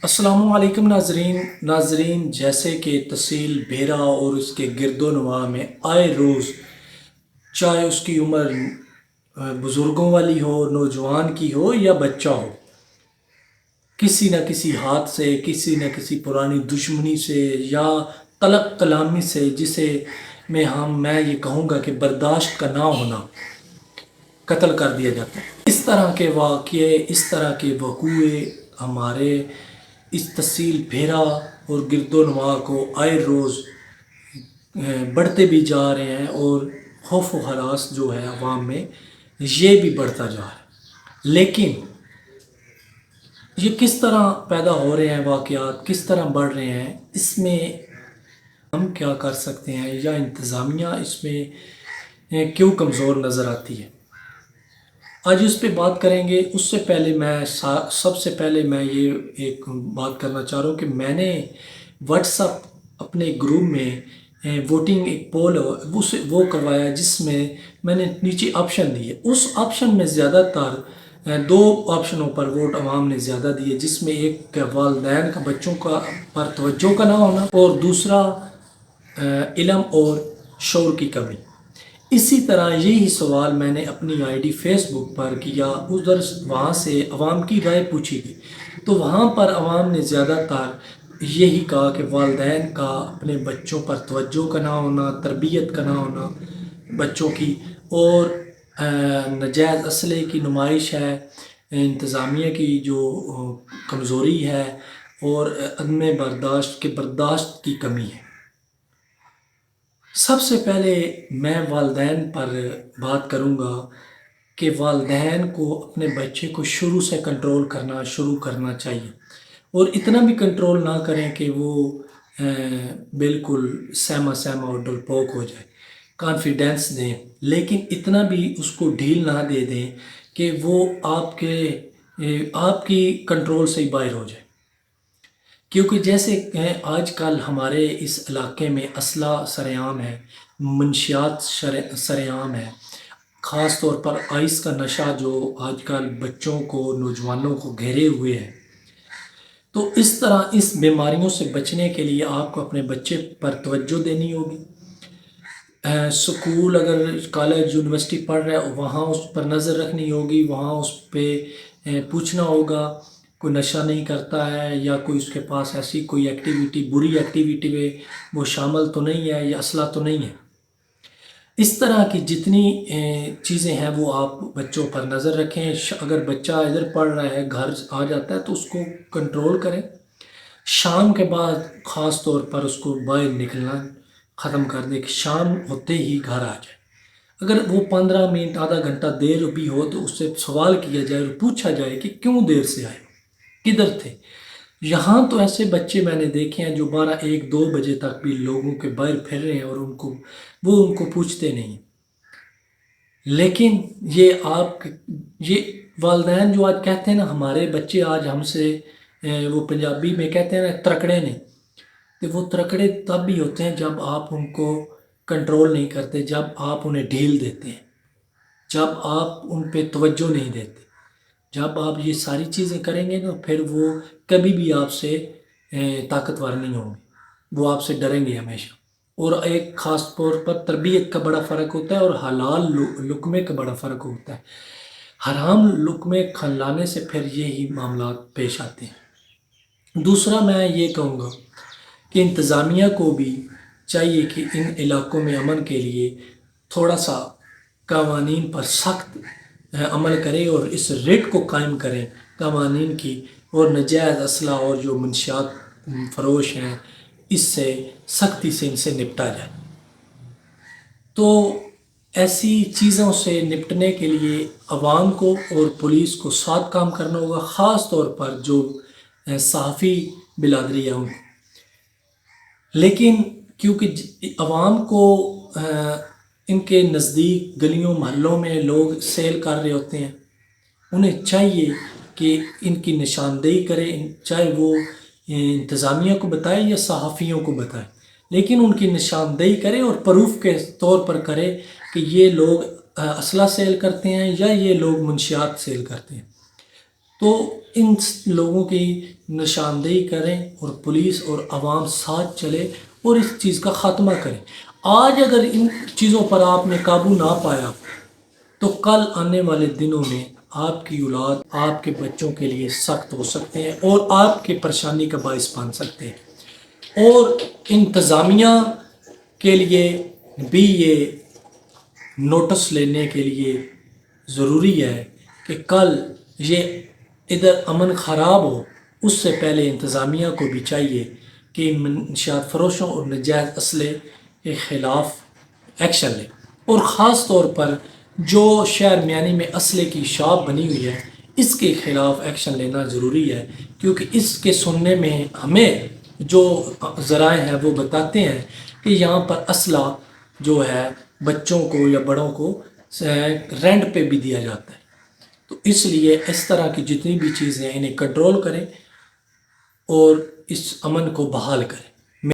السلام علیکم ناظرین جیسے کہ تحصیل بھیرا اور اس کے گرد و نواح میں آئے روز چاہے اس کی عمر بزرگوں والی ہو، نوجوان کی ہو یا بچہ ہو، کسی نہ کسی ہاتھ سے، کسی نہ کسی پرانی دشمنی سے یا تلق کلامی سے، جسے میں یہ کہوں گا کہ برداشت کا نہ ہونا، قتل کر دیا جاتا ہے۔ اس طرح کے واقعے، اس طرح کے وقوعے ہمارے اس تحصیل بھیرا اور گرد و نواح کو آئے روز بڑھتے بھی جا رہے ہیں، اور خوف و ہراس جو ہے عوام میں یہ بھی بڑھتا جا رہا ہے۔ لیکن یہ کس طرح پیدا ہو رہے ہیں واقعات، کس طرح بڑھ رہے ہیں، اس میں ہم کیا کر سکتے ہیں، یا انتظامیہ اس میں کیوں کمزور نظر آتی ہے، آج اس پہ بات کریں گے۔ اس سے پہلے سب سے پہلے میں یہ ایک بات کرنا چاہ رہا ہوں کہ میں نے واٹس اپ اپنے گروپ میں ووٹنگ ایک پول وہ کروایا، جس میں نے نیچے آپشن دیے۔ اس آپشن میں زیادہ تر دو آپشنوں پر ووٹ عوام نے زیادہ دیے، جس میں ایک والدین کا بچوں کا پر توجہ کا نہ ہونا، اور دوسرا علم اور شعور کی کمی۔ اسی طرح یہی سوال میں نے اپنی آئی ڈی فیس بک پر کیا، وہاں سے عوام کی رائے پوچھی گئی، تو وہاں پر عوام نے زیادہ تر یہی کہا کہ والدین کا اپنے بچوں پر توجہ کا نہ ہونا، تربیت کا نہ ہونا بچوں کی، اور ناجائز اسلحے کی نمائش ہے، انتظامیہ کی جو کمزوری ہے، اور عدم برداشت کی کمی ہے۔ سب سے پہلے میں والدین پر بات کروں گا کہ والدین کو اپنے بچے کو شروع سے کنٹرول کرنا چاہیے، اور اتنا بھی کنٹرول نہ کریں کہ وہ بالکل سہما اور ڈرپوک ہو جائے، کانفیڈینس دیں، لیکن اتنا بھی اس کو ڈھیل نہ دے دیں کہ وہ آپ کی کنٹرول سے ہی باہر ہو جائے۔ کیونکہ جیسے آج کل ہمارے اس علاقے میں اسلحہ سرعام ہے، منشیات سرعام ہے، خاص طور پر آئس کا نشہ جو آج کل بچوں کو، نوجوانوں کو گھیرے ہوئے ہے۔ تو اس طرح اس بیماریوں سے بچنے کے لیے آپ کو اپنے بچے پر توجہ دینی ہوگی۔ سکول، اگر کالج، یونیورسٹی پڑھ رہا ہے، وہاں اس پر نظر رکھنی ہوگی، وہاں اس پہ پوچھنا ہوگا کوئی نشہ نہیں کرتا ہے، یا کوئی اس کے پاس ایسی کوئی ایکٹیویٹی، بری ایکٹیویٹی میں وہ شامل تو نہیں ہے، یا اسلحہ تو نہیں ہے۔ اس طرح کی جتنی چیزیں ہیں وہ آپ بچوں پر نظر رکھیں۔ اگر بچہ ادھر پڑھ رہا ہے، گھر آ جاتا ہے، تو اس کو کنٹرول کریں۔ شام کے بعد خاص طور پر اس کو باہر نکلنا ختم کر دیں، کہ شام ہوتے ہی گھر آ جائے۔ اگر وہ 15 منٹ، آدھا گھنٹہ دیر بھی ہو، تو اس سے سوال کیا جائے اور پوچھا جائے کہ کیوں دیر سے آئے، کدھر تھے۔ یہاں تو ایسے بچے میں نے دیکھے ہیں جو 12، 1، 2 بجے تک بھی لوگوں کے باہر پھر رہے ہیں، اور وہ ان کو پوچھتے نہیں۔ لیکن یہ والدین جو آج کہتے ہیں نا ہمارے بچے آج ہم سے، وہ پنجابی میں کہتے ہیں نا ترکڑے نے، تو وہ ترکڑے تب بھی ہوتے ہیں جب آپ ان کو کنٹرول نہیں کرتے، جب آپ انہیں ڈھیل دیتے ہیں، جب آپ ان پہ توجہ نہیں دیتے۔ جب آپ یہ ساری چیزیں کریں گے تو پھر وہ کبھی بھی آپ سے طاقتور نہیں ہوں گے، وہ آپ سے ڈریں گے ہمیشہ۔ اور ایک خاص طور پر تربیت کا بڑا فرق ہوتا ہے، اور حلال لقمے کا بڑا فرق ہوتا ہے۔ حرام لقمے کھلانے سے پھر یہی معاملات پیش آتے ہیں۔ دوسرا میں یہ کہوں گا کہ انتظامیہ کو بھی چاہیے کہ ان علاقوں میں امن کے لیے تھوڑا سا قوانین پر سخت عمل کرے، اور اس ریٹ کو قائم کریں قوانین کی، اور ناجائز اسلحہ اور جو منشیات فروش ہیں، اس سے سختی سے ان سے نپٹا جائے۔ تو ایسی چیزوں سے نپٹنے کے لیے عوام کو اور پولیس کو ساتھ کام کرنا ہوگا، خاص طور پر جو صحافی برادری ہے ان کو۔ لیکن کیونکہ عوام کو ان کے نزدیک گلیوں محلوں میں لوگ سیل کر رہے ہوتے ہیں، انہیں چاہیے کہ ان کی نشاندہی کرے، چاہے وہ انتظامیہ کو بتائے یا صحافیوں کو بتائے، لیکن ان کی نشاندہی کرے اور پروف کے طور پر کرے کہ یہ لوگ اسلحہ سیل کرتے ہیں، یا یہ لوگ منشیات سیل کرتے ہیں۔ تو ان لوگوں کی نشاندہی کریں اور پولیس اور عوام ساتھ چلے اور اس چیز کا خاتمہ کریں۔ آج اگر ان چیزوں پر آپ نے قابو نہ پایا تو کل آنے والے دنوں میں آپ کی اولاد آپ کے بچوں کے لیے سخت ہو سکتے ہیں اور آپ کی پریشانی کا باعث بن سکتے ہیں۔ اور انتظامیہ کے لیے بھی یہ نوٹس لینے کے لیے ضروری ہے کہ کل یہ ادھر امن خراب ہو اس سے پہلے انتظامیہ کو بھی چاہیے کہ منشیات فروشوں اور ناجائز اسلحے کے خلاف ایکشن لے، اور خاص طور پر جو شہر میانی میں اسلحے کی شاپ بنی ہوئی ہے اس کے خلاف ایکشن لینا ضروری ہے، کیونکہ اس کے سننے میں ہمیں جو ذرائع ہیں وہ بتاتے ہیں کہ یہاں پر اسلحہ جو ہے بچوں کو یا بڑوں کو رینٹ پہ بھی دیا جاتا ہے۔ تو اس لیے اس طرح کی جتنی بھی چیزیں ہیں انہیں کنٹرول کریں اور اس امن کو بحال کریں۔